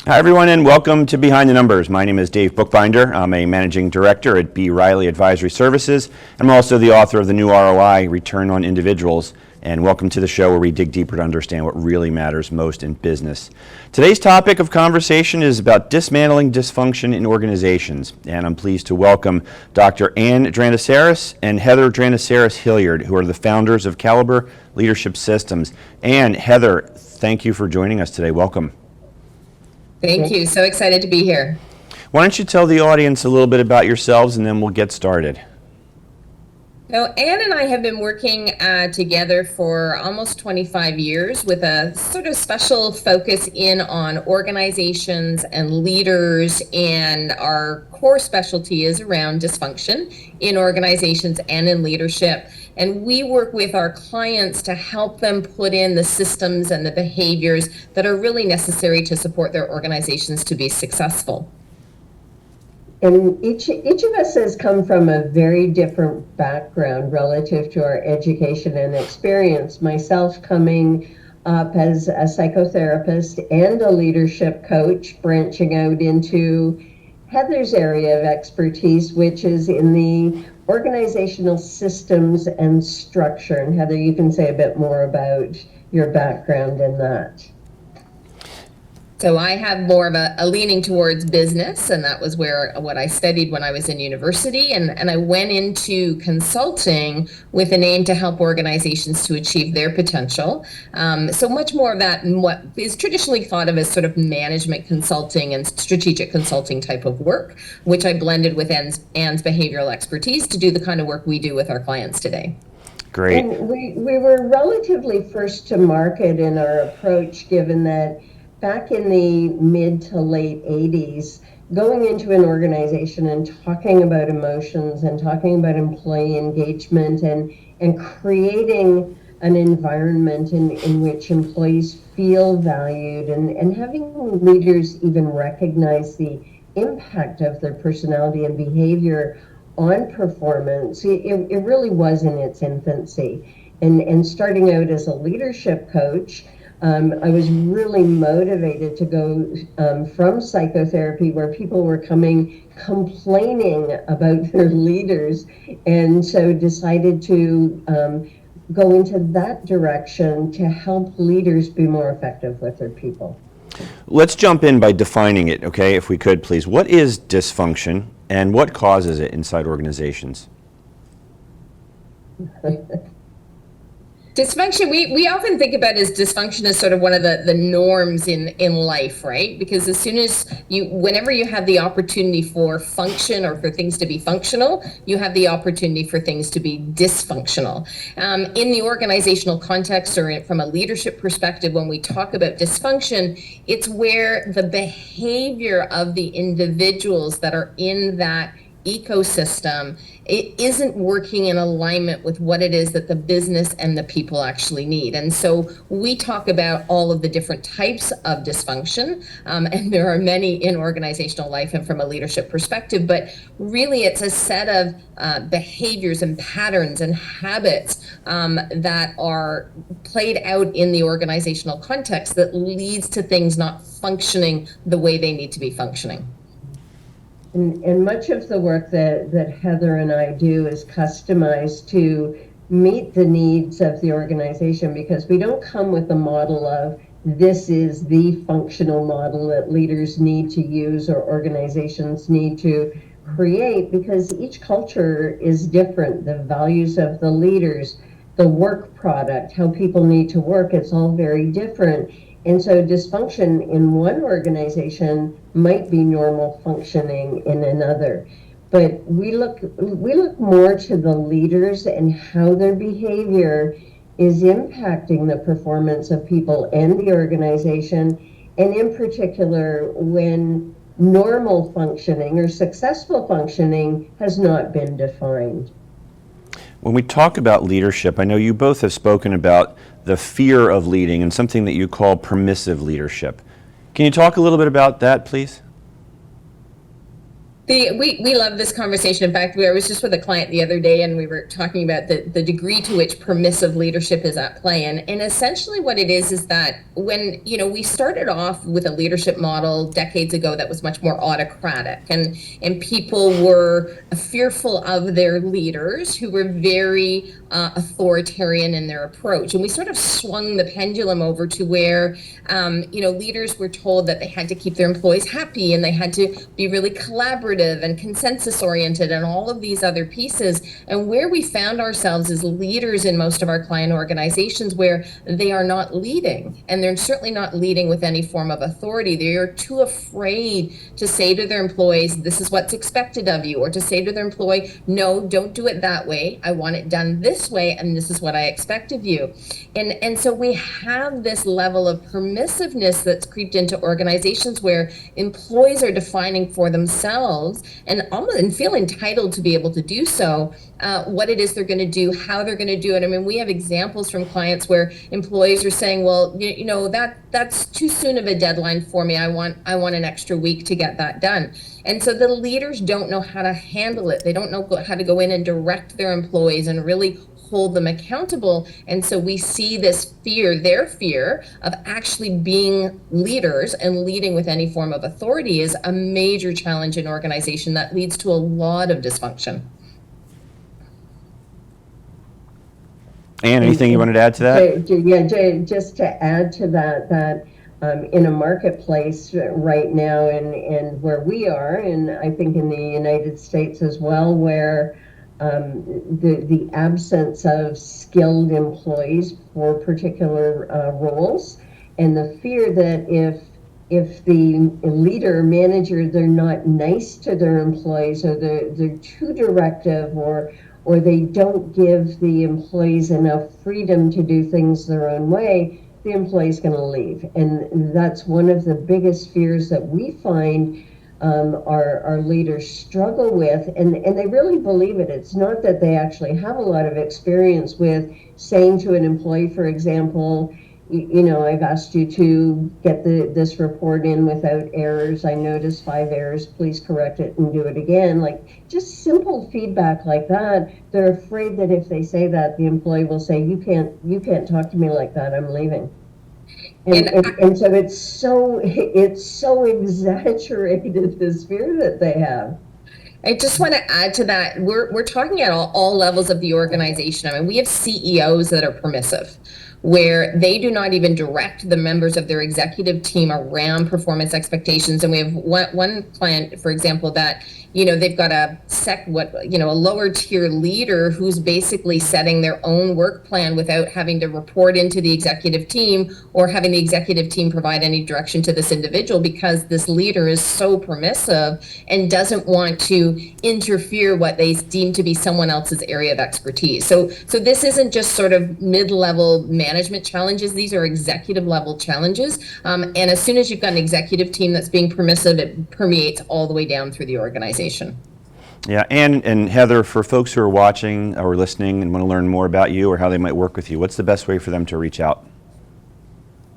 Hi everyone and welcome to Behind the Numbers. My name is Dave Bookbinder. I'm a Managing Director at B. Riley Advisory Services. I'm also the author of the new ROI, Return on Individuals. And welcome to the show where we dig deeper to understand what really matters most in business. Today's topic of conversation is about dismantling dysfunction in organizations. And I'm pleased to welcome Dr. Ann Dranitsaris and Heather Dranitsaris-Hilliard, who are the founders of Caliber Leadership Systems. And Heather, thank you for joining us today. Welcome. Thank you. So excited to be here. Why don't you tell the audience a little bit about yourselves and then we'll get started. So Ann and I have been working together for almost 25 years with a sort of special focus in on organizations and leaders, and our core specialty is around dysfunction in organizations and in leadership. And we work with our clients to help them put in the systems and the behaviors that are really necessary to support their organizations to be successful. And each of us has come from a very different background relative to our education and experience. Myself coming up as a psychotherapist and a leadership coach, branching out into Heather's area of expertise, which is in the organizational systems and structure. And Heather, you can say a bit more about your background in that. So I have more of a leaning towards business, and that was what I studied when I was in university, and I went into consulting with an aim to help organizations to achieve their potential. So much more of that in what is traditionally thought of as sort of management consulting and strategic consulting type of work, which I blended with Ann's behavioral expertise to do the kind of work we do with our clients today. Great. And we were relatively first to market in our approach, given that back in the mid to late 80s, going into an organization and talking about emotions and talking about employee engagement and creating an environment in which employees feel valued and having leaders even recognize the impact of their personality and behavior on performance, it really was in its infancy. And starting out as a leadership coach, I was really motivated to go from psychotherapy, where people were coming complaining about their leaders, and so decided to go into that direction to help leaders be more effective with their people. Let's jump in by defining it, okay, if we could, please. What is dysfunction and what causes it inside organizations? Dysfunction, we often think about as dysfunction as sort of one of the norms in life, right? Because as soon as whenever you have the opportunity for function or for things to be functional, you have the opportunity for things to be dysfunctional. In the organizational context or from a leadership perspective, when we talk about dysfunction, it's where the behavior of the individuals that are in that ecosystem, it isn't working in alignment with what it is that the business and the people actually need. And so we talk about all of the different types of dysfunction, and there are many in organizational life and from a leadership perspective, but really it's a set of behaviors and patterns and habits that are played out in the organizational context that leads to things not functioning the way they need to be functioning. And much of the work that Heather and I do is customized to meet the needs of the organization, because we don't come with a model of this is the functional model that leaders need to use or organizations need to create, because each culture is different. The values of the leaders, the work product, how people need to work, it's all very different. And so dysfunction in one organization might be normal functioning in another. But we look more to the leaders and how their behavior is impacting the performance of people and the organization, and in particular when normal functioning or successful functioning has not been defined. When we talk about leadership, I know you both have spoken about the fear of leading and something that you call permissive leadership. Can you talk a little bit about that, please? We love this conversation. In fact, I was just with a client the other day and we were talking about the degree to which permissive leadership is at play. And essentially what it is that when, we started off with a leadership model decades ago that was much more autocratic and people were fearful of their leaders who were very authoritarian in their approach. And we sort of swung the pendulum over to where, leaders were told that they had to keep their employees happy and they had to be really collaborative and consensus oriented and all of these other pieces. And where we found ourselves as leaders in most of our client organizations where they are not leading, and they're certainly not leading with any form of authority. They are too afraid to say to their employees, this is what's expected of you, or to say to their employee, no, don't do it that way. I want it done this way, and this is what I expect of you. And so we have this level of permissiveness that's creeped into organizations where employees are defining for themselves and feel entitled to be able to do so, what it is they're going to do, how they're going to do it. I mean, we have examples from clients where employees are saying, well, that's too soon of a deadline for me. I want an extra week to get that done. And so the leaders don't know how to handle it. They don't know how to go in and direct their employees and really hold them accountable. And so we see this fear, their fear of actually being leaders and leading with any form of authority is a major challenge in organization that leads to a lot of dysfunction. Anne, anything you wanted to add to that? Yeah, just to add to that in a marketplace right now and where we are, and I think in the United States as well, where the absence of skilled employees for particular roles, and the fear that if the leader, manager, they're not nice to their employees, or they're too directive, or they don't give the employees enough freedom to do things their own way, the employee's going to leave. And that's one of the biggest fears that we find our leaders struggle with, and they really believe it. It's not that they actually have a lot of experience with saying to an employee, for example, I've asked you to get this report in without errors. I noticed 5 errors. Please correct it and do it again. Like just simple feedback like that. They're afraid that if they say that, the employee will say, you can't talk to me like that. I'm leaving. And so it's so exaggerated, this fear that they have. I just want to add to that. We're talking at all levels of the organization. I mean, we have CEOs that are permissive, where they do not even direct the members of their executive team around performance expectations. And we have one client, for example, that they've got a lower tier leader who's basically setting their own work plan without having to report into the executive team or having the executive team provide any direction to this individual, because this leader is so permissive and doesn't want to interfere what they deem to be someone else's area of expertise. So this isn't just sort of mid-level management challenges. These are executive level challenges. And as soon as you've got an executive team that's being permissive, it permeates all the way down through the organization. Yeah, and Heather, for folks who are watching or listening and want to learn more about you or how they might work with you, what's the best way for them to reach out?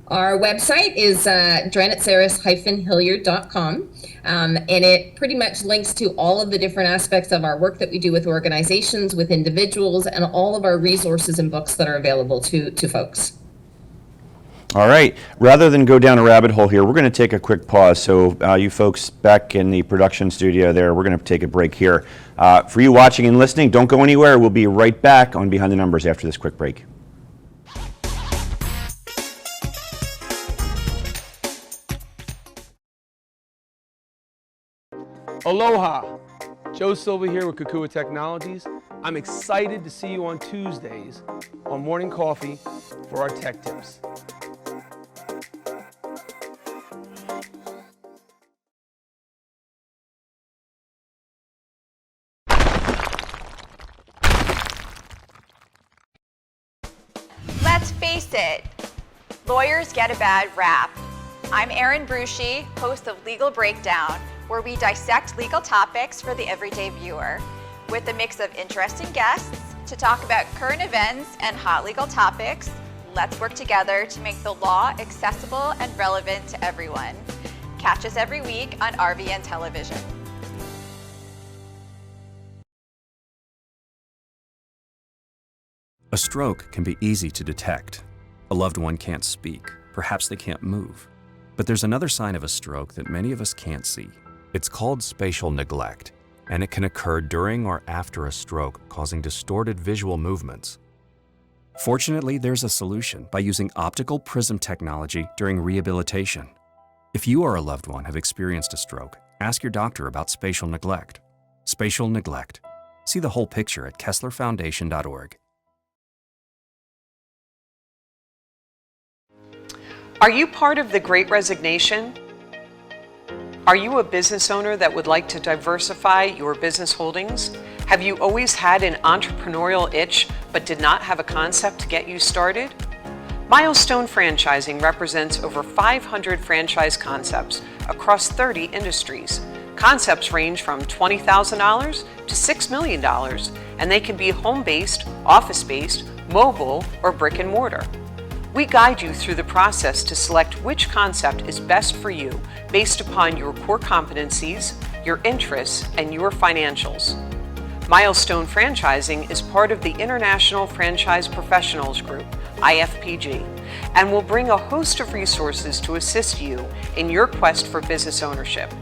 Our website is Dranitsaris-Hilliard.com, and it pretty much links to all of the different aspects of our work that we do with organizations, with individuals, and all of our resources and books that are available to folks. All right. Rather than go down a rabbit hole here, we're going to take a quick pause. So you folks back in the production studio there, we're going to take a break here. For you watching and listening, don't go anywhere. We'll be right back on Behind the Numbers after this quick break. Aloha! Joe Silva here with Kukua Technologies. I'm excited to see you on Tuesdays on Morning Coffee for our tech tips. Let's face it, lawyers get a bad rap. I'm Erin Brucey, host of Legal Breakdown, where we dissect legal topics for the everyday viewer, with a mix of interesting guests to talk about current events and hot legal topics. Let's work together to make the law accessible and relevant to everyone. Catch us every week on RVN Television. A stroke can be easy to detect. A loved one can't speak, perhaps they can't move. But there's another sign of a stroke that many of us can't see. It's called spatial neglect, and it can occur during or after a stroke, causing distorted visual movements. Fortunately, there's a solution by using optical prism technology during rehabilitation. If you or a loved one have experienced a stroke, ask your doctor about spatial neglect. Spatial neglect. See the whole picture at kesslerfoundation.org. Are you part of the Great Resignation? Are you a business owner that would like to diversify your business holdings? Have you always had an entrepreneurial itch but did not have a concept to get you started? Milestone Franchising represents over 500 franchise concepts across 30 industries. Concepts range from $20,000 to $6 million, and they can be home-based, office-based, mobile, or brick and mortar. We guide you through the process to select which concept is best for you based upon your core competencies, your interests, and your financials. Milestone Franchising is part of the International Franchise Professionals Group, IFPG, and will bring a host of resources to assist you in your quest for business ownership.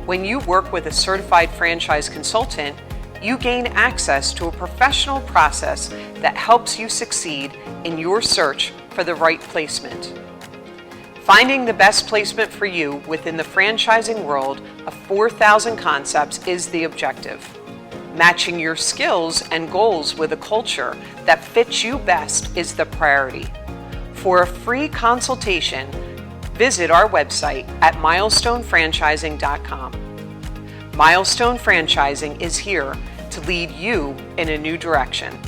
When you work with a certified franchise consultant, you gain access to a professional process that helps you succeed in your search for the right placement. Finding the best placement for you within the franchising world of 4,000 concepts is the objective. Matching your skills and goals with a culture that fits you best is the priority. For a free consultation, visit our website at milestonefranchising.com. Milestone Franchising is here to lead you in a new direction.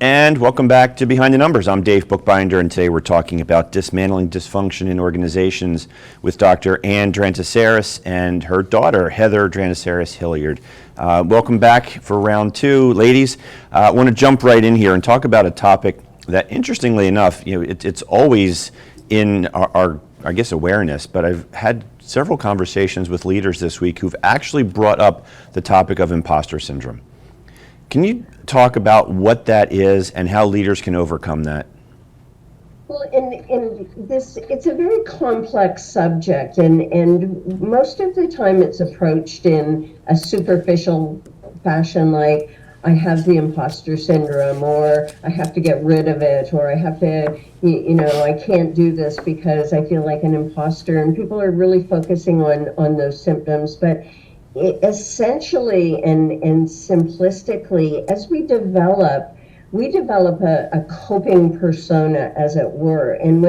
And welcome back to Behind the Numbers. I'm Dave Bookbinder, and today we're talking about dismantling dysfunction in organizations with Dr. Ann Dranitsaris and her daughter, Heather Dranitsaris-Hilliard. Welcome back for round two. Ladies, I want to jump right in here and talk about a topic that, interestingly enough, it's always in our I guess, awareness, but I've had several conversations with leaders this week who've actually brought up the topic of imposter syndrome. Can you talk about what that is and how leaders can overcome that? Well, in this, it's a very complex subject, and most of the time it's approached in a superficial fashion, like I have the imposter syndrome, or I have to get rid of it, or I have to, I can't do this because I feel like an imposter, and people are really focusing on those symptoms. But essentially and simplistically, as we develop a coping persona, as it were. And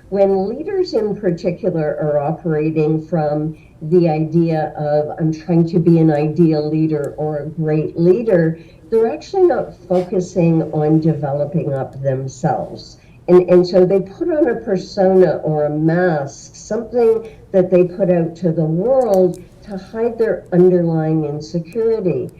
when leaders in particular are operating from the idea of I'm trying to be an ideal leader or a great leader, they're actually not focusing on developing up themselves. And so they put on a persona or a mask, something that they put out to the world to hide their underlying insecurity.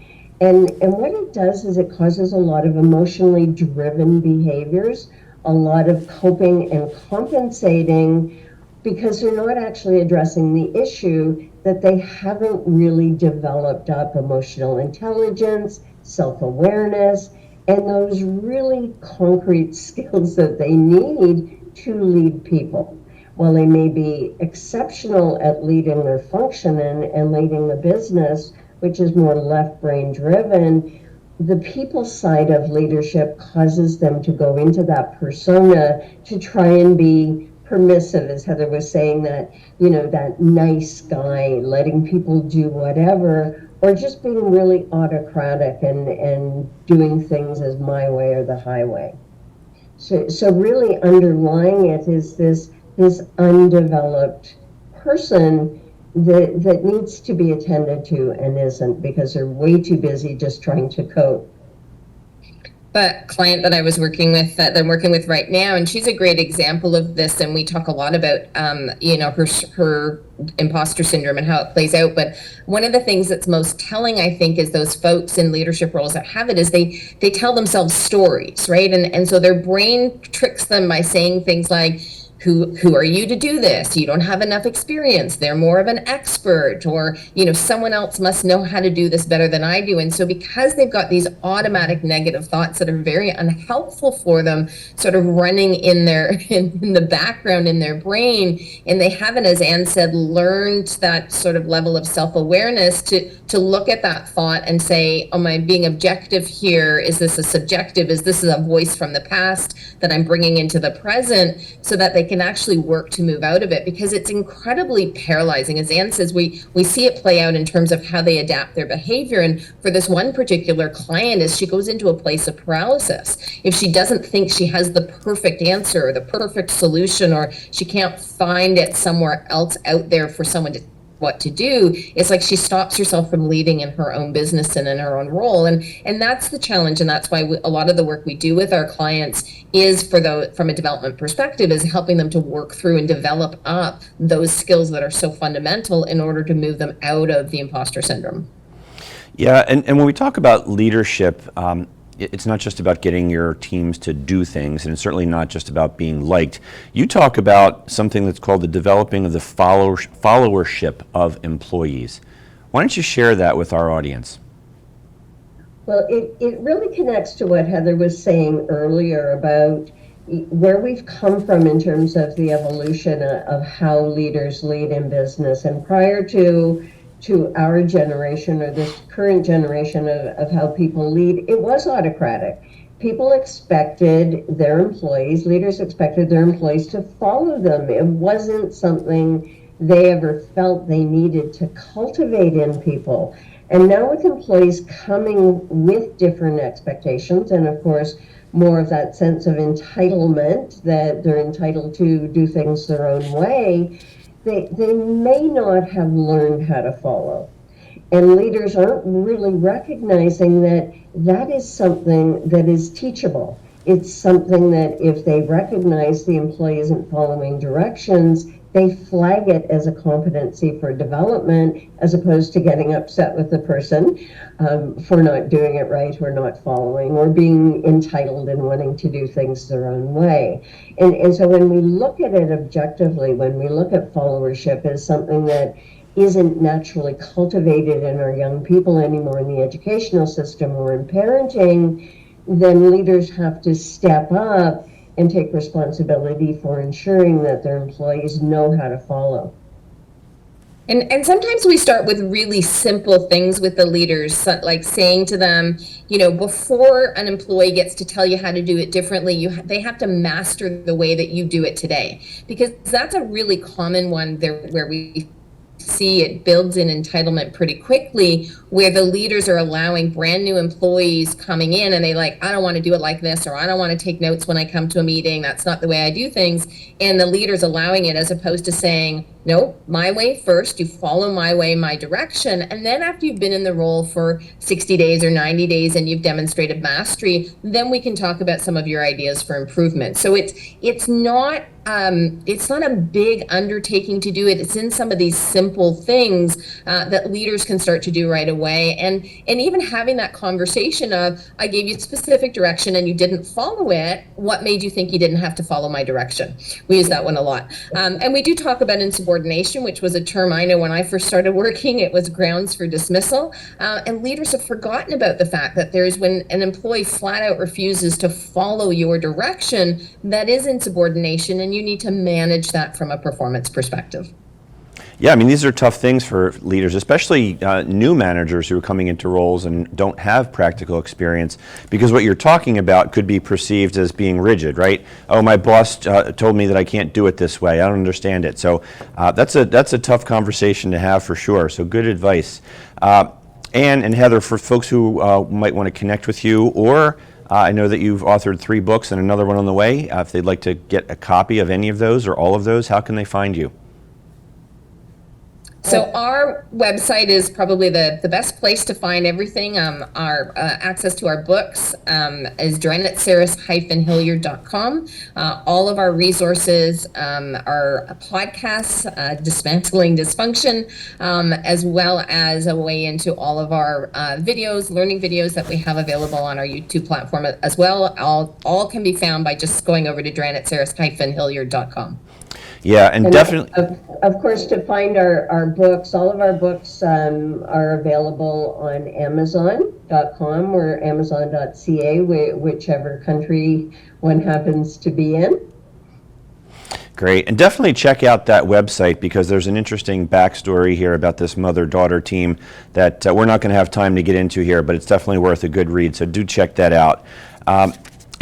And what it does is it causes a lot of emotionally driven behaviors, a lot of coping and compensating, because they're not actually addressing the issue that they haven't really developed up emotional intelligence, self-awareness, and those really concrete skills that they need to lead people. While they may be exceptional at leading their function and leading the business, which is more left brain driven, the people side of leadership causes them to go into that persona to try and be permissive, as Heather was saying, that, that nice guy, letting people do whatever, or just being really autocratic and doing things as my way or the highway. So really underlying it is this undeveloped person that needs to be attended to and isn't, because they're way too busy just trying to cope. But client that I was working with, that I'm working with right now, and she's a great example of this, and we talk a lot about her imposter syndrome and how it plays out. But one of the things that's most telling, I think, is those folks in leadership roles that have it is they tell themselves stories, right? And so their brain tricks them by saying things like, who are you to do this? You don't have enough experience. They're more of an expert, or, someone else must know how to do this better than I do. And so because they've got these automatic negative thoughts that are very unhelpful for them, sort of running in the background in their brain, and they haven't, as Anne said, learned that sort of level of self-awareness to look at that thought and say, am I being objective here? Is this a subjective? Is this a voice from the past that I'm bringing into the present, so that they can actually work to move out of it? Because it's incredibly paralyzing. As Anne says, we see it play out in terms of how they adapt their behavior. And for this one particular client, as she goes into a place of paralysis, if she doesn't think she has the perfect answer or the perfect solution, or she can't find it somewhere else out there for someone to what to do, it's like she stops herself from leading in her own business and in her own role. And that's the challenge. And that's why a lot of the work we do with our clients is from a development perspective, is helping them to work through and develop up those skills that are so fundamental in order to move them out of the imposter syndrome. Yeah, and when we talk about leadership, it's not just about getting your teams to do things, and it's certainly not just about being liked. You talk about something that's called the developing of the followership of employees. Why don't you share that with our audience? Well, it really connects to what Heather was saying earlier about where we've come from in terms of the evolution of how leaders lead in business. And prior to our generation, or this current generation of how people lead, it was autocratic. People expected their employees, leaders expected their employees to follow them. It wasn't something they ever felt they needed to cultivate in people. And now with employees coming with different expectations, and of course, more of that sense of entitlement, that they're entitled to do things their own way, they may not have learned how to follow. And leaders aren't really recognizing that is something that is teachable. It's something that if they recognize the employee isn't following directions, they flag it as a competency for development, as opposed to getting upset with the person for not doing it right, or not following, or being entitled and wanting to do things their own way. And so when we look at it objectively, when we look at followership as something that isn't naturally cultivated in our young people anymore in the educational system or in parenting, then leaders have to step up and take responsibility for ensuring that their employees know how to follow. And sometimes we start with really simple things with the leaders, like saying to them, before an employee gets to tell you how to do it differently, they have to master the way that you do it today. Because that's a really common one there where we see it builds in entitlement pretty quickly, where the leaders are allowing brand new employees coming in and I don't want to do it like this, or I don't want to take notes when I come to a meeting. That's not the way I do things. And the leader's allowing it, as opposed to saying, no, my way first, you follow my way, my direction. And then after you've been in the role for 60 days or 90 days and you've demonstrated mastery, then we can talk about some of your ideas for improvement. So it's not a big undertaking to do it. It's in some of these simple things that leaders can start to do right away. And even having that conversation of, I gave you specific direction and you didn't follow it. What made you think you didn't have to follow my direction? We use that one a lot. And we do talk about insubordination, which was a term I know when I first started working, it was grounds for dismissal. And leaders have forgotten about the fact that when an employee flat out refuses to follow your direction, that is insubordination, and you need to manage that from a performance perspective. Yeah, I mean, these are tough things for leaders, especially new managers who are coming into roles and don't have practical experience, because what you're talking about could be perceived as being rigid, right? Oh, my boss told me that I can't do it this way. I don't understand it. So that's a tough conversation to have for sure. So good advice. Anne and Heather, for folks who might want to connect with you, or I know that you've authored 3 books and another one on the way. If they'd like to get a copy of any of those or all of those, how can they find you? So our website is probably the best place to find everything. Our access to our books is Dranitsaris-Hilliard.com. All of our resources, our podcasts, Dismantling Dysfunction, as well as a way into all of our videos, learning videos that we have available on our YouTube platform as well. All can be found by just going over to Dranitsaris-Hilliard.com. Yeah, and definitely. Of course, to find our books, all of our books are available on Amazon.com or Amazon.ca, whichever country one happens to be in. Great, and definitely check out that website because there's an interesting backstory here about this mother-daughter team that we're not going to have time to get into here, but it's definitely worth a good read, so do check that out.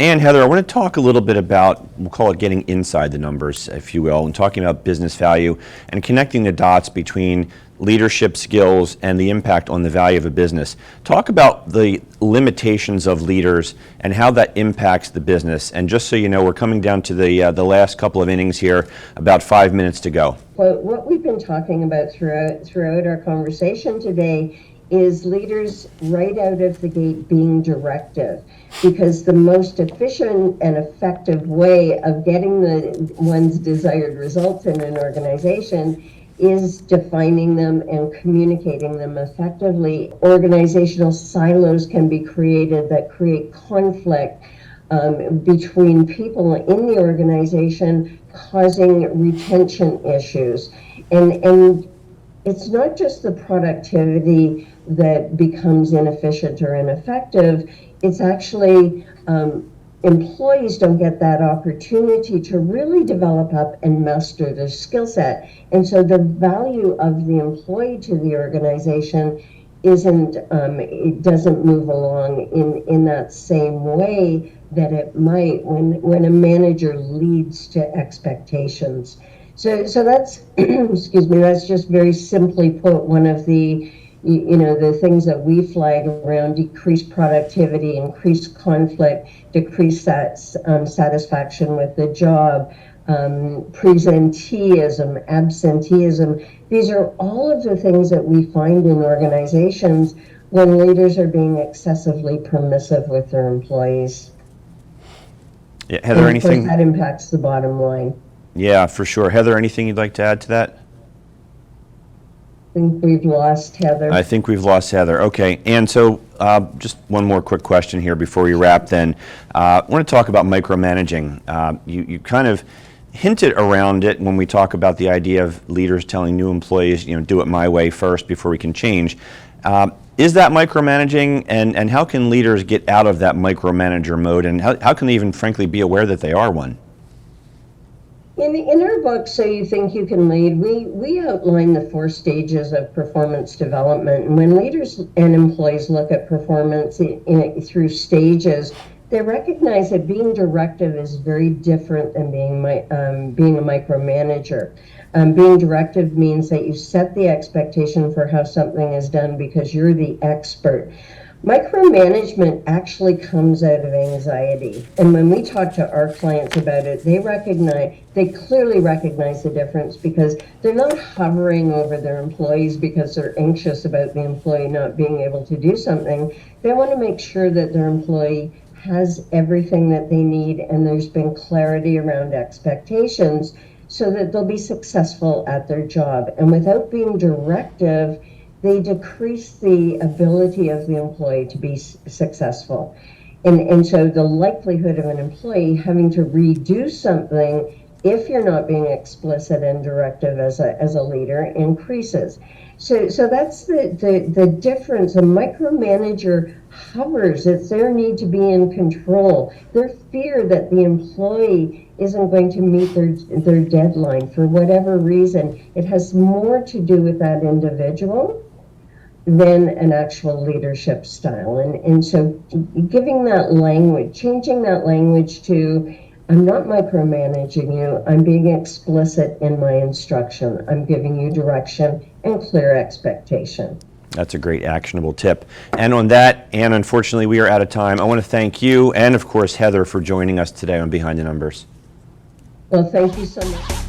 And Heather, I want to talk a little bit about, we'll call it getting inside the numbers, if you will, and talking about business value and connecting the dots between leadership skills and the impact on the value of a business. Talk about the limitations of leaders and how that impacts the business. And just so you know, we're coming down to the last couple of innings here, about 5 minutes to go. Well, what we've been talking about throughout our conversation today is leaders right out of the gate being directive, because the most efficient and effective way of getting one's desired results in an organization is defining them and communicating them effectively. Organizational silos can be created that create conflict between people in the organization, causing retention issues. And it's not just the productivity that becomes inefficient or ineffective, it's actually employees don't get that opportunity to really develop up and master their skill set. And so the value of the employee to the organization it doesn't move along in that same way that it might when a manager leads to expectations. So that's, excuse me, that's just very simply put one of the things that we flag around decreased productivity, increased conflict, decreased satisfaction with the job, presenteeism, absenteeism. These are all of the things that we find in organizations when leaders are being excessively permissive with their employees. Yeah, Heather, and anything? That impacts the bottom line. Yeah, for sure. Heather, anything you'd like to add to that? I think we've lost Heather. I think we've lost Heather. Okay, and so just one more quick question here before we wrap then. I want to talk about micromanaging. You kind of hinted around it when we talk about the idea of leaders telling new employees, do it my way first before we can change. Is that micromanaging, and how can leaders get out of that micromanager mode, and how can they even frankly be aware that they are one? In our book, So You Think You Can Lead, we outline the 4 stages of performance development. And when leaders and employees look at performance through stages, they recognize that being directive is very different than being a micromanager. Being directive means that you set the expectation for how something is done because you're the expert. Micromanagement actually comes out of anxiety. And when we talk to our clients about it, they clearly recognize the difference because they're not hovering over their employees because they're anxious about the employee not being able to do something. They want to make sure that their employee has everything that they need and there's been clarity around expectations so that they'll be successful at their job. And without being directive, they decrease the ability of the employee to be successful. And so the likelihood of an employee having to redo something if you're not being explicit and directive as a leader increases. So that's the difference. A micromanager hovers. It's their need to be in control. Their fear that the employee isn't going to meet their deadline for whatever reason. It has more to do with that individual than an actual leadership style. And so giving that language, changing that language to, I'm not micromanaging you, I'm being explicit in my instruction. I'm giving you direction and clear expectation. That's a great actionable tip. And on that, and unfortunately we are out of time, I want to thank you and of course Heather for joining us today on Behind the Numbers. Well, thank you so much.